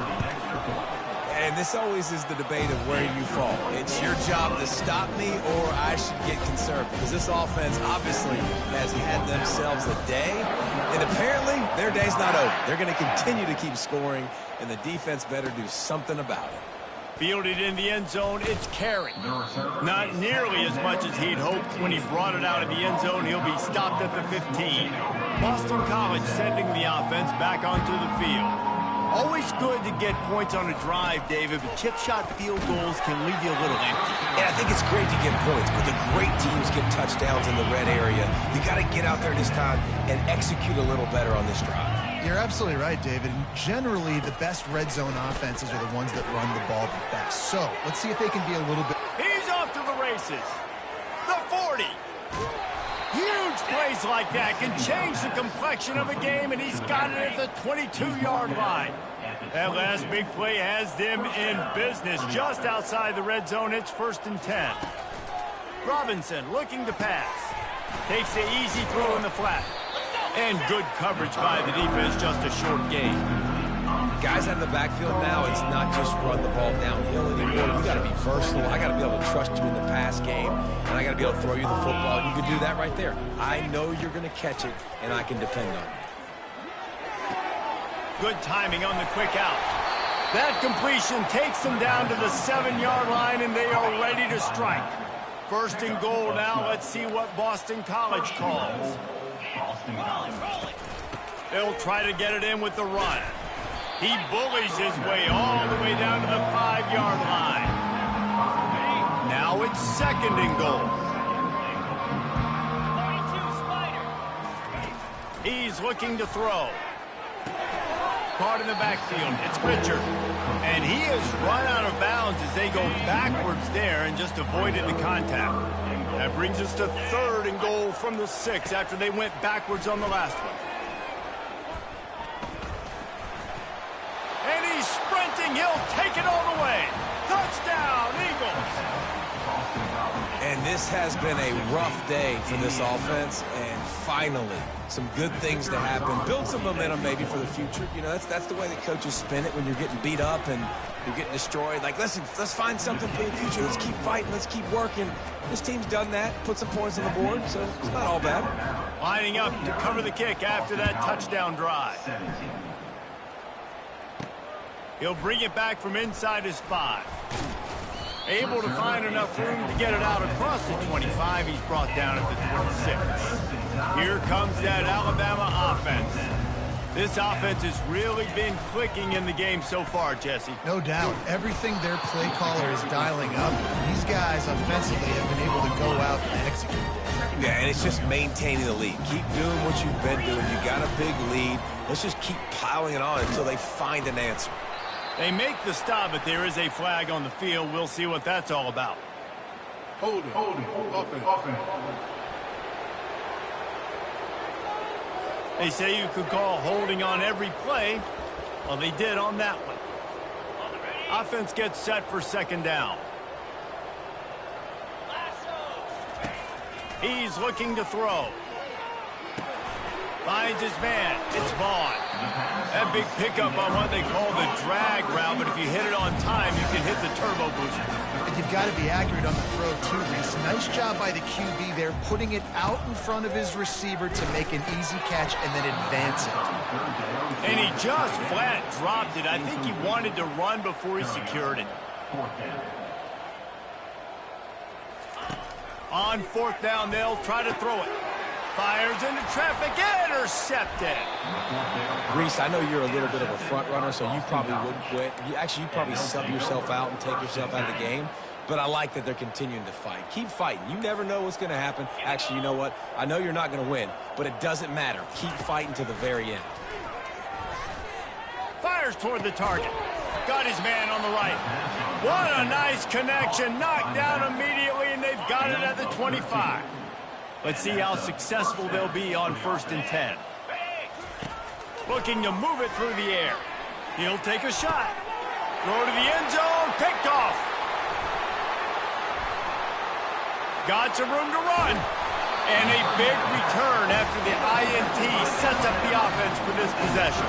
And this always is the debate of where you fall. It's your job to stop me or I should get conservative. Because this offense obviously has had themselves a day. And apparently their day's not over. They're going to continue to keep scoring. And the defense better do something about it. Fielded in the end zone, it's Carey. Not nearly as much as he'd hoped when he brought it out of the end zone. He'll be stopped at the 15. Boston College sending the offense back onto the field. Always good to get points on a drive, David, but chip shot field goals can leave you a little empty. Yeah, I think it's great to get points, but the great teams get touchdowns in the red area. You got to get out there this time and execute a little better on this drive. You're absolutely right, David. And generally, the best red zone offenses are the ones that run the ball the best. So let's see if they can be a little bit. He's off to the races. The 40. Huge plays like that can change the complexion of a game, and he's got it at the 22-yard line. That last big play has them in business just outside the red zone. It's 1st and 10. Robinson looking to pass. Takes the easy throw in the flat. And good coverage by the defense, just a short gain. Guys out in the backfield now, it's not just run the ball downhill anymore. You got to be versatile. I got to be able to trust you in the pass game, and I got to be able to throw you the football. You can do that right there. I know you're going to catch it, and I can depend on it. Good timing on the quick out. That completion takes them down to the 7-yard line, and they are ready to strike. 1st and goal now. Let's see what Boston College calls. They'll try to get it in with the run. He bullies his way all the way down to the 5-yard line. Now it's 2nd and goal. He's looking to throw. Caught in the backfield. It's Richard. And he has run out of bounds as they go backwards there and just avoided the contact. That brings us to 3rd and goal from the 6 after they went backwards on the last one. And he's sprinting. He'll take it all the way. Touchdown, Eagles. And this has been a rough day for this offense, and finally some good things to happen. Build some momentum maybe for the future. You know, that's the way that coaches spin it when you're getting beat up and you're getting destroyed. Like, listen, let's find something for the future. Let's keep fighting. Let's keep working. This team's done that, put some points on the board, so it's not all bad. Lining up to cover the kick after that touchdown drive. He'll bring it back from inside his 5. Able to find enough room to get it out across the 25. He's brought down at the 26. Here comes that Alabama offense. This offense has really been clicking in the game so far, Jesse. No doubt. Everything their play caller is dialing up. These guys offensively have been able to go out and execute. Yeah, and it's just maintaining the lead. Keep doing what you've been doing. You got a big lead. Let's just keep piling it on until they find an answer. They make the stop, but there is a flag on the field. We'll see what that's all about. Hold it. Offense. They say you could call holding on every play. Well, they did on that one. Offense gets set for 2nd down. He's looking to throw. Finds his man. It's Vaughn. That big pickup on what they call the drag route, but if you hit it on time, you can hit the turbo booster. And you've got to be accurate on the throw, too, Reese. Nice job by the QB there, putting it out in front of his receiver to make an easy catch and then advance it. And he just flat dropped it. I think he wanted to run before he secured it. On 4th down, they'll try to throw it. Fires into traffic, intercepted. Reese, I know you're a little bit of a front runner, so you probably wouldn't quit. You probably sub yourself out and take yourself out of the game. But I like that they're continuing to fight. Keep fighting. You never know what's going to happen. Actually, you know what? I know you're not going to win, but it doesn't matter. Keep fighting to the very end. Fires toward the target. Got his man on the right. What a nice connection. Knocked down immediately, and they've got it at the 25. Let's see how successful they'll be on 1st and 10. Looking to move it through the air. He'll take a shot. Throw to the end zone. Picked off. Got some room to run. And a big return after the INT sets up the offense for this possession.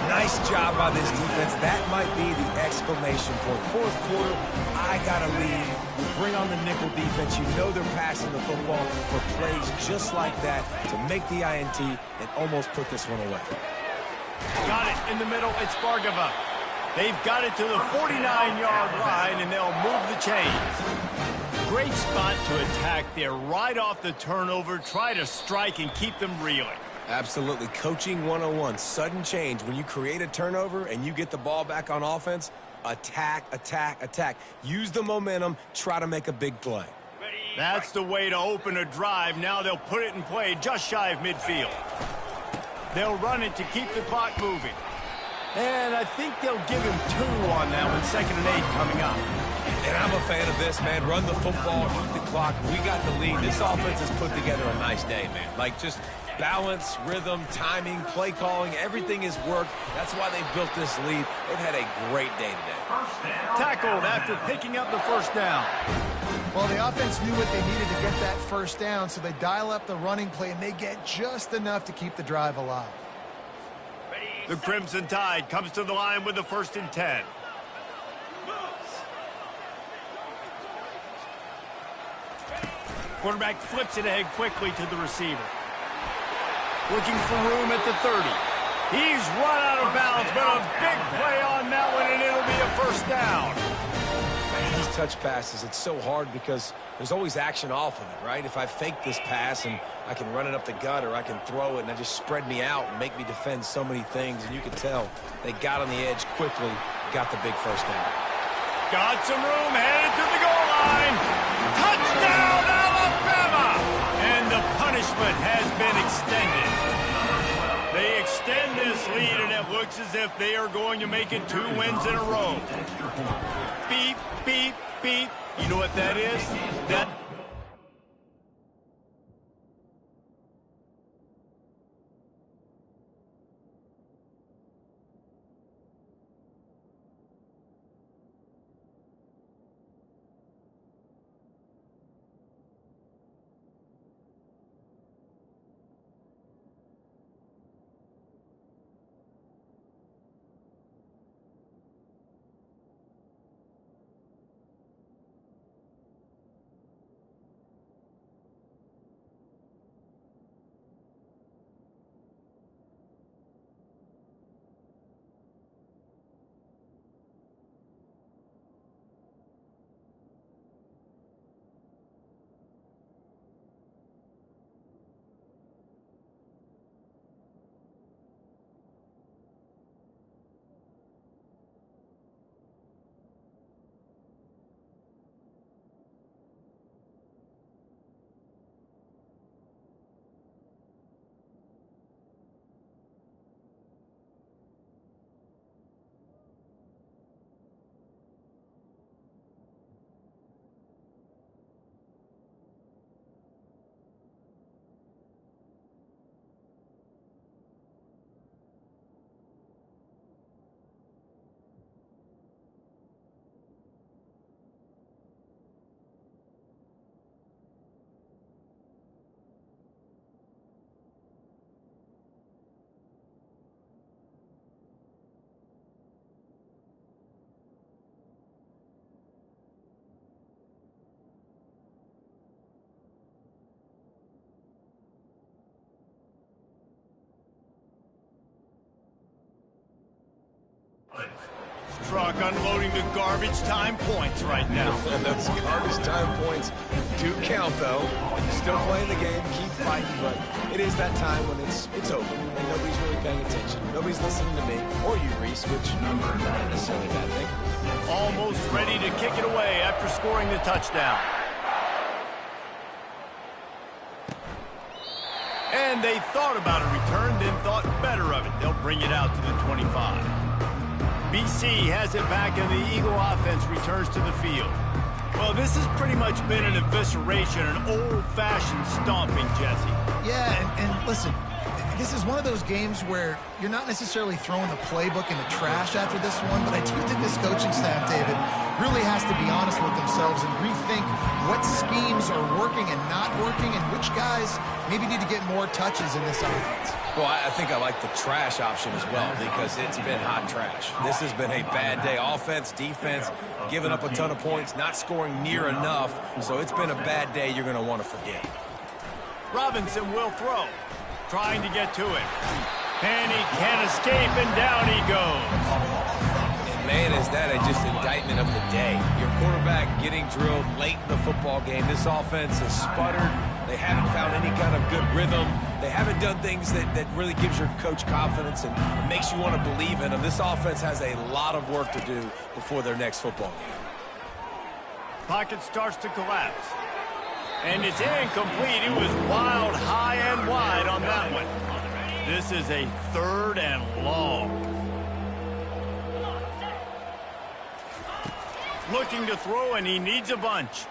Nice job by this defense. That might be the exclamation point. Fourth quarter, I got to lead. You bring on the nickel defense. You know they're passing the football for plays just like that to make the INT and almost put this one away. Got it in the middle. It's Bargava. They've got it to the 49-yard line, and they'll move the chains. Great spot to attack there right off the turnover. Try to strike and keep them reeling. Absolutely. Coaching 101. Sudden change. When you create a turnover and you get the ball back on offense, attack, attack, attack. Use the momentum. Try to make a big play. That's the way to open a drive. Now they'll put it in play just shy of midfield. They'll run it to keep the clock moving. And I think they'll give him 2 on that one. 2nd and 8 coming up. And I'm a fan of this, man. Run the football, eat the clock. We got the lead. This offense has put together a nice day, man. Like, just balance, rhythm, timing, play calling, everything has worked. That's why they built this lead. They've had a great day today. Tackled after picking up the first down. Well, the offense knew what they needed to get that first down, so they dial up the running play, and they get just enough to keep the drive alive. The Crimson Tide comes to the line with the 1st and 10. Quarterback flips it ahead quickly to the receiver. Looking for room at the 30. He's run out of bounds, but a big play on that one, and it'll be a first down. These touch passes, it's so hard because there's always action off of it, right? If I fake this pass and I can run it up the gut or I can throw it and I just spread me out and make me defend so many things, and you can tell they got on the edge quickly, got the big first down. Got some room, headed to the goal line. Touchdown, Alabama! And the punishment has been extended. They extend this lead, and it looks as if they are going to make it 2 wins in a row. Beep, beep, beep. You know what that is? That... Truck unloading the garbage time points right now. And those garbage time points do count, though. Still playing the game, keep fighting, but it is that time when it's over, and nobody's really paying attention. Nobody's listening to me, or you, Reese, which not necessarily a bad thing. Almost ready to kick it away after scoring the touchdown. And they thought about a return, then thought better of it. They'll bring it out to the 25. BC has it back, and the Eagle offense returns to the field. Well, this has pretty much been an evisceration, an old-fashioned stomping, Jesse. Yeah, and listen, this is one of those games where you're not necessarily throwing the playbook in the trash after this one, but I do think this coaching staff, David, really has to be honest with themselves. themselves and rethink what schemes are working and not working and which guys maybe need to get more touches in this offense. Well, I think I like the trash option as well because it's been hot trash. This has been a bad day. Offense, defense, giving up a ton of points, not scoring near enough. So it's been a bad day you're going to want to forget. Robinson will throw, trying to get to it. And he can't escape, and down he goes. Man, is that just indictment of the day. Your quarterback getting drilled late in the football game. This offense has sputtered. They haven't found any kind of good rhythm. They haven't done things that really gives your coach confidence and makes you want to believe in them. This offense has a lot of work to do before their next football game. Pocket starts to collapse. And it's incomplete. It was wild, high and wide on that one. This is a 3rd and long. Looking to throw, and he needs a bunch.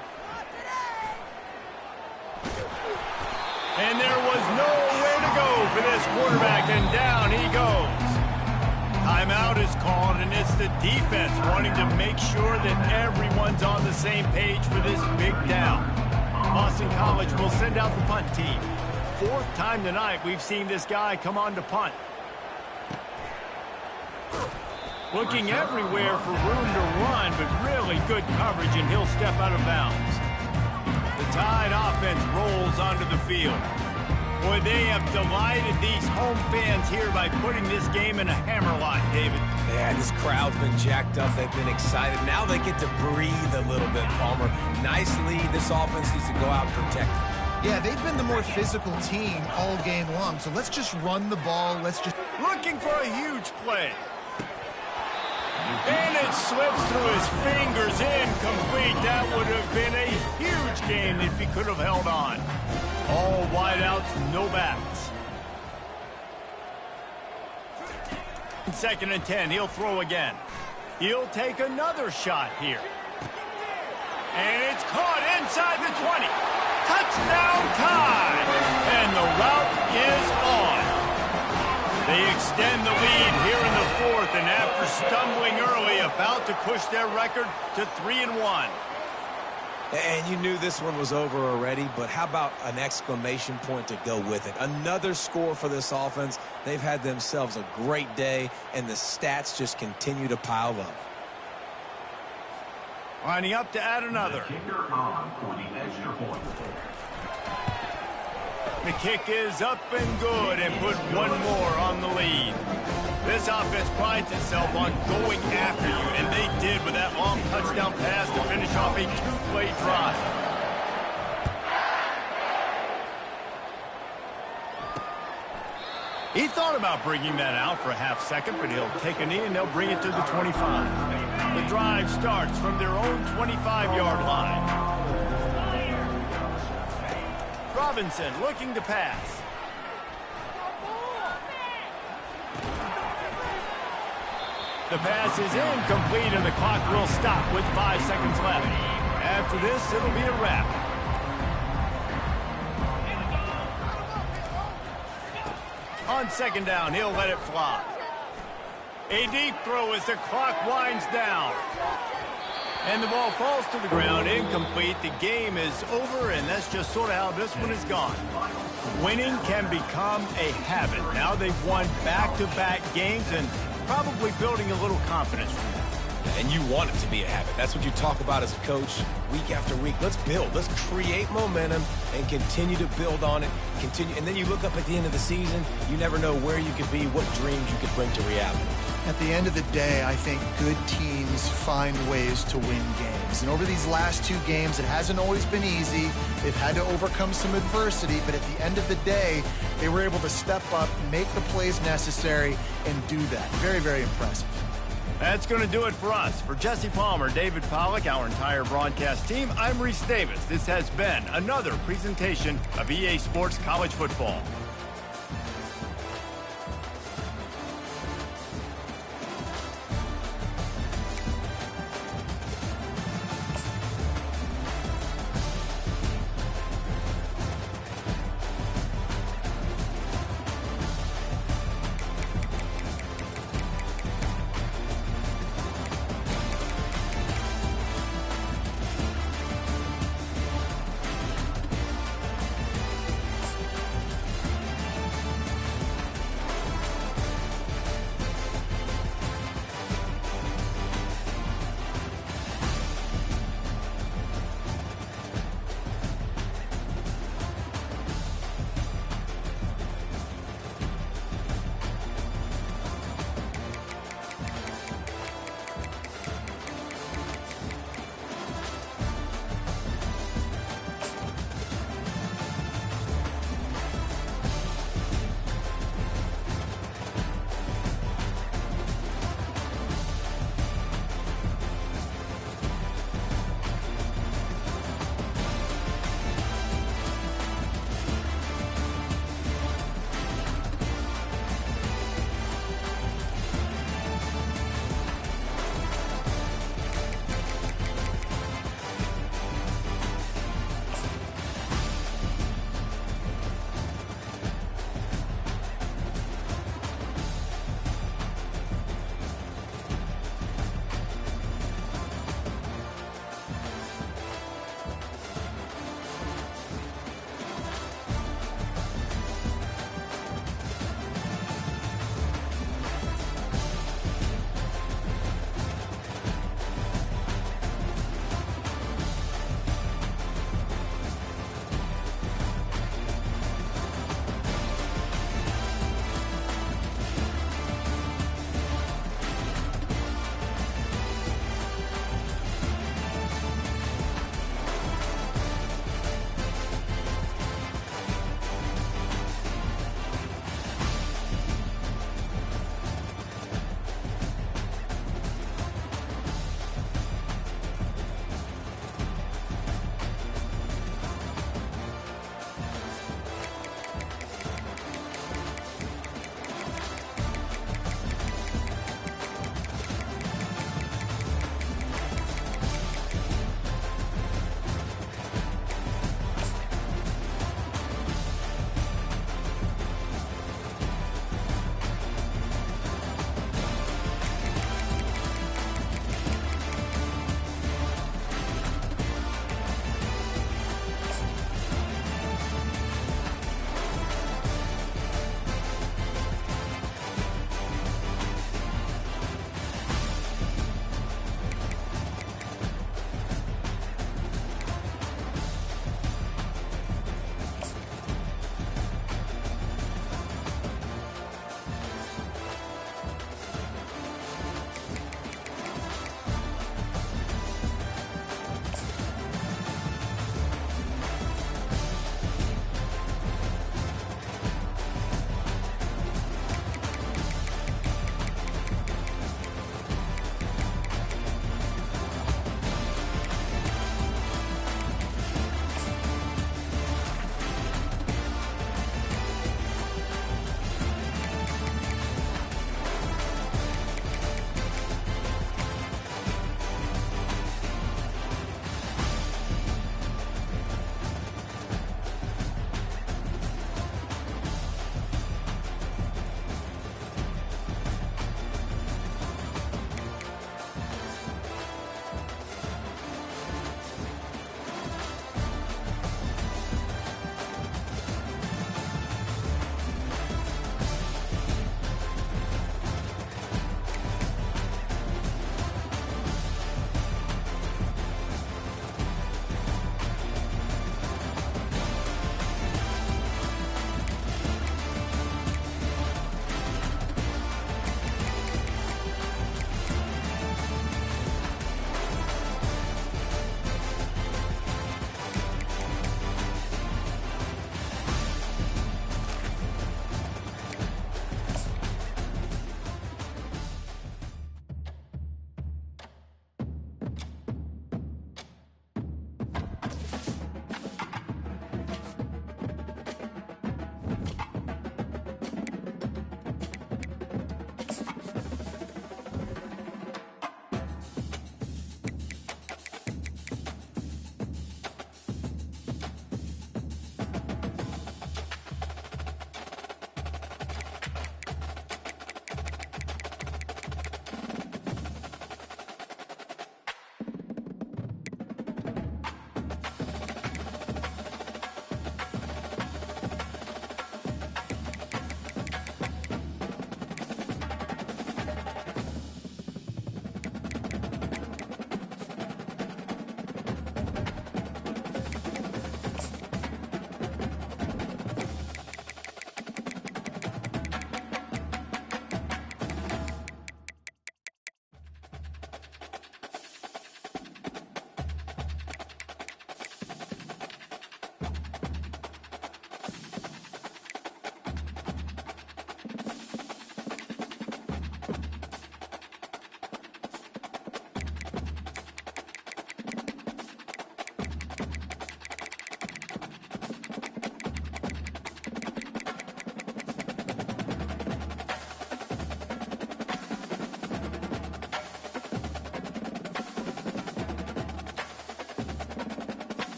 And there was nowhere to go for this quarterback, and down he goes. Timeout is called, and it's the defense wanting to make sure that everyone's on the same page for this big down. Boston College will send out the punt team. 4th time tonight we've seen this guy come on to punt. Looking everywhere for room to run, but really good coverage, and he'll step out of bounds. The Tide offense rolls onto the field. Boy, they have delighted these home fans here by putting this game in a hammerlock, David. Yeah, this crowd's been jacked up. They've been excited. Now they get to breathe a little bit, Palmer. Nice lead. This offense needs to go out and protect it. Yeah, they've been the more physical team all game long, so let's just run the ball. Let's just... Looking for a huge play. And it slips through his fingers, incomplete. That would have been a huge game if he could have held on. All wideouts, no backs. 2nd and 10, he'll throw again. He'll take another shot here. And it's caught inside the 20. Touchdown Tide! And the route is on. They extend the lead here in the 4th, and after stumbling early, about to push their record to 3-1. And you knew this one was over already, but how about an exclamation point to go with it? Another score for this offense. They've had themselves a great day, and the stats just continue to pile up. Lining up to add another. The kicker on for the extra point. The kick is up and good, and put one more on the lead. This offense prides itself on going after you, and they did with that long touchdown pass to finish off a 2-play drive. He thought about bringing that out for a half second, but he'll take a knee and they'll bring it to the 25. The drive starts from their own 25-yard line. Robinson looking to pass. The pass is incomplete, and the clock will stop with 5 seconds left. After this, it'll be a wrap. On 2nd down, he'll let it fly. A deep throw as the clock winds down. And the ball falls to the ground, incomplete. The game is over, and that's just sort of how this one is gone. Winning can become a habit. Now they've won back-to-back games and probably building a little confidence from that. And you want it to be a habit. That's what you talk about as a coach week after week. Let's build. Let's create momentum and continue to build on it. Continue, and then you look up at the end of the season, you never know where you could be, what dreams you could bring to reality. At the end of the day, I think good teams find ways to win games. And over these last 2 games, it hasn't always been easy. They've had to overcome some adversity, but at the end of the day, they were able to step up, make the plays necessary, and do that. Very, very impressive. That's going to do it for us. For Jesse Palmer, David Pollack, our entire broadcast team, I'm Reese Davis. This has been another presentation of EA Sports College Football.